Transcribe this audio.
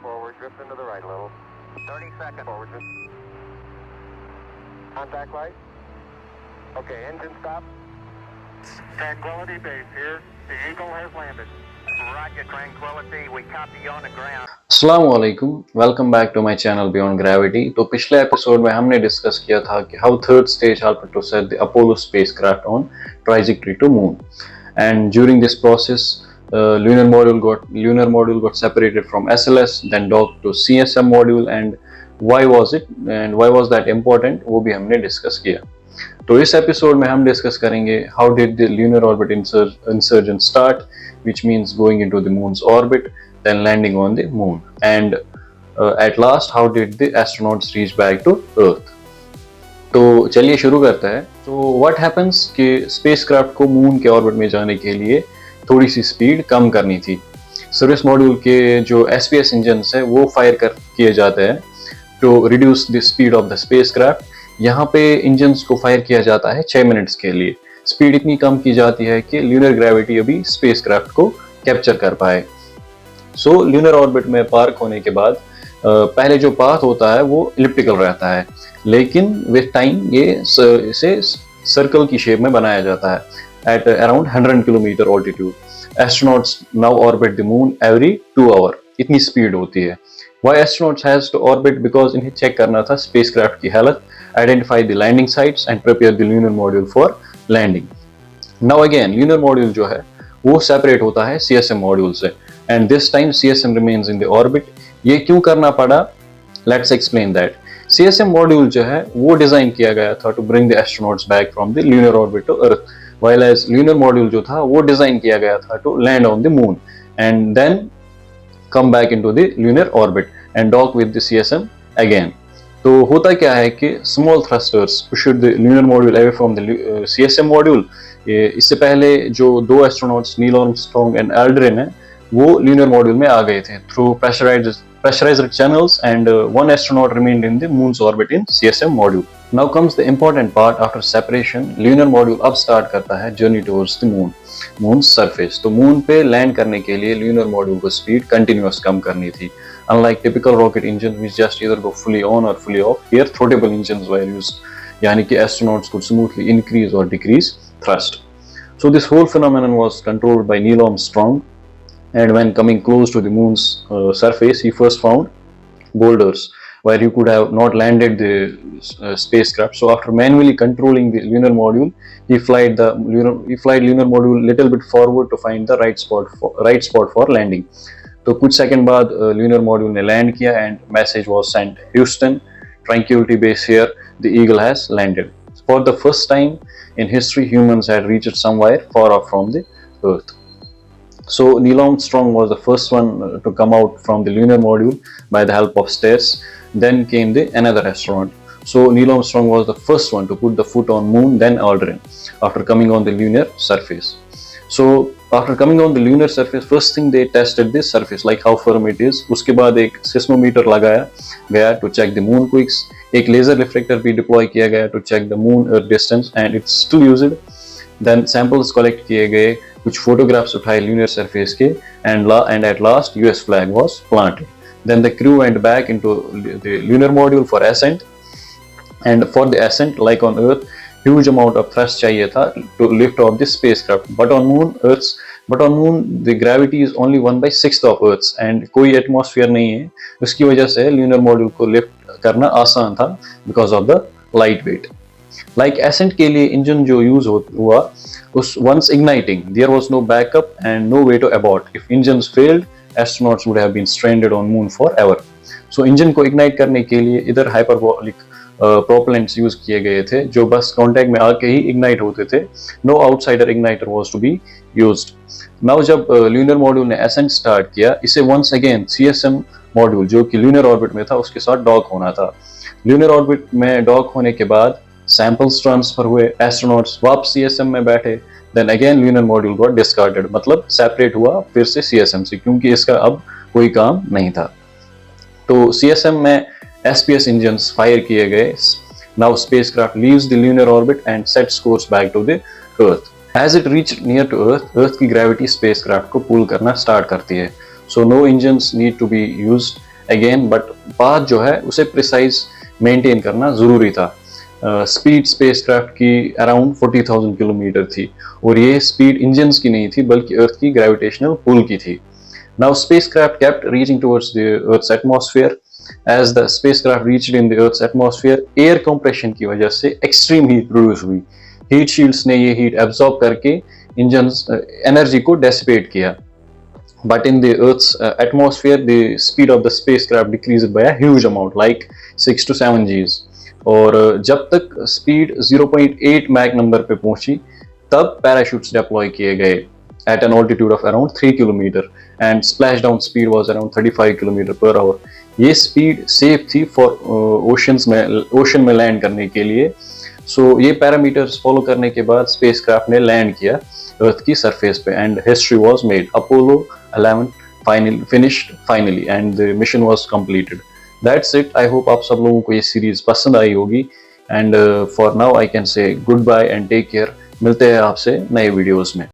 forward, drift into the right a little. 30 seconds. Forward, drift. Contact light. Okay, engine stop. Tranquility Base here. The Eagle has landed. Roger, Tranquility. We copy you on the ground. अस्सलाम वालेकुम, welcome back to my channel beyond gravity. तो पिछले episode में हमने discuss किया था कि how third stage helped to set the Apollo spacecraft on trajectory to moon, and during this process lunar module got separated from SLS, then docked to CSM module, and why was that important, वो भी हमने discuss किया। तो इस episode में हम discuss करेंगे how did the lunar orbit insertion start, which means going into the moon's orbit, then landing on the moon, and at last how did the astronauts reach back to earth। तो चलिए शुरू करते हैं। तो what happens कि spacecraft को moon के orbit में जाने के लिए थोड़ी सी स्पीड कम करनी थी। सर्विस मॉड्यूल के जो SPS इंजन्स है वो फायर किए जाते हैं to reduce the speed of the spacecraft. यहाँ पे इंजन्स को फायर किया जाता है 6 मिनट्स के लिए। स्पीड इतनी कम की जाती है कि ल्यूनर ग्रेविटी अभी स्पेसक्राफ्ट को कैप्चर कर पाए। सो ल्यूनर ऑर्बिट में पार्क होने के बाद पहले जो पाथ होता है वो इलिप्टिकल रहता है, लेकिन विद टाइम इसे सर्कल की शेप में बनाया जाता है at around 100 kilometre altitude. Astronauts now orbit the moon every 2 hour, इतनी स्पीड होती है। Why astronauts has to orbit, because इन्हें चेक करना था स्पेसक्राफ्ट की हालत, identify the landing sites and prepare the lunar module for landing. Now again lunar module जो है वो सेपरेट होता है CSM मॉड्यूल से, and this time CSM remains in the orbit. ये क्यों करना पड़ा, let's explain that. CSM module जो है वो डिजाइन किया गया था to bring the astronauts back from the lunar orbit to Earth, while as lunar module जो था वो डिजाइन किया गया था to land on the moon and then come back into the lunar orbit and dock with the CSM again. तो होता क्या है कि small thrusters pushed the lunar module away from the CSM module. इससे पहले जो 2 astronauts Neil Armstrong and Aldrin है वो ल्यूनर मॉड्यूल में आ गए थे through pressurized channels, and one astronaut remained in the moon's orbit in CSM module. Now comes the important part. After separation, lunar module अब start करता है journey towards the moon's surface. तो moon पे land करने के लिए lunar module को speed continuous कम करनी थी। Unlike typical rocket engines which just either go fully on or fully off, here throttable engines were used, यानी कि astronauts could smoothly increase or decrease thrust. So this whole phenomenon was controlled by Neil Armstrong. And when coming close to the moon's surface, he first found boulders where he could have not landed the spacecraft. So after manually controlling the lunar module, he flied lunar module little bit forward to find the right spot for landing. तो कुछ second बाद lunar module ने land किया and message was sent: Houston, Tranquility Base here, the Eagle has landed. For the first time in history, humans had reached somewhere far off from the Earth. So Neil Armstrong was the first one to come out from the lunar module by the help of stairs. Then came another astronaut. So Neil Armstrong was the first one to put the foot on moon, then Aldrin, after coming on the lunar surface. So after coming on the lunar surface, first thing they tested the surface, like how firm it is. उसके बाद एक seismometer लगाया गया to check the moon quakes. एक laser reflector भी deploy किया गया to check the moon earth distance, and it's still used. Then samples collect किए गए, कुछ photographs उठाए lunar surface के, and at last US flag was planted. Then the crew went back into the lunar module for ascent, and for the ascent, like on Earth, huge amount of thrust चाहिए था to lift off the spacecraft. But on moon the gravity is only 1/6 of Earth's, and कोई atmosphere नहीं है, उसकी वजह से lunar module को lift करना आसान था because of the light weight. Like ascent के लिए इंजन जो यूज हुआ, उस once igniting, there was no backup and no way to abort. If engines failed, astronauts would have been stranded on moon forever. So engine को ignite करने के लिए इधर hyperbolic propellants यूज किए गए थे जो बस कांटेक्ट में आके ही ignite होते थे. No outsider igniter was to be used. Now जब lunar module ने ascent start किया, इसे once again CSM module जो कि lunar orbit में था उसके साथ डॉक होना था. Lunar orbit में डॉक होने के बाद सैंपल्स ट्रांसफर हुए, एस्ट्रोनॉट्स वापस CSM में बैठे, then again lunar module got discarded, मतलब सेपरेट हुआ फिर से CSM से, क्योंकि इसका अब कोई काम नहीं था। तो CSM में SPS इंजन्स फायर किए गए। Now spacecraft leaves the lunar orbit and sets course back to the earth. As it reached near to earth, earth की ग्रेविटी स्पेसक्राफ्ट को पुल करना स्टार्ट करती है। So no engines need to be used again, but बात जो है उसे precise maintain करना ज़रूरी था। स्पीड स्पेसक्राफ्ट की अराउंड 40,000 किलोमीटर थी और ये स्पीड इंजन्स की नहीं थी बल्कि अर्थ की ग्रेविटेशनल पुल की थी। Now spacecraft kept reaching towards the earth's atmosphere. As the spacecraft reached in the earth's atmosphere, air compression की वजह से एक्सट्रीम हीट प्रोड्यूस हुई। हीट शील्ड्स ने ये हीट एब्जॉर्ब करके इंजन्स एनर्जी को डेसिपेट किया। But in the Earth's atmosphere, the speed of the spacecraft decreased by a huge amount, like 6 to 7 Gs. और जब तक स्पीड 0.8 मैक नंबर पे पहुंची तब पैराशूट्स डिप्लॉय किए गए at an altitude of around 3 kilometre and splashdown speed was around 35 kilometre per hour. ये speed safe थी फॉर ओशन में लैंड करने के लिए। सो ये पैरामीटर्स फॉलो करने के बाद स्पेसक्राफ्ट ने लैंड किया अर्थ की सरफेस पे and history was made. Apollo 11 finished finally and the mission was completed. That's it. I hope आप सब लोगों को ये सीरीज पसंद आई होगी and for now I can say goodbye and take care. मिलते हैं आपसे नए वीडियोस में।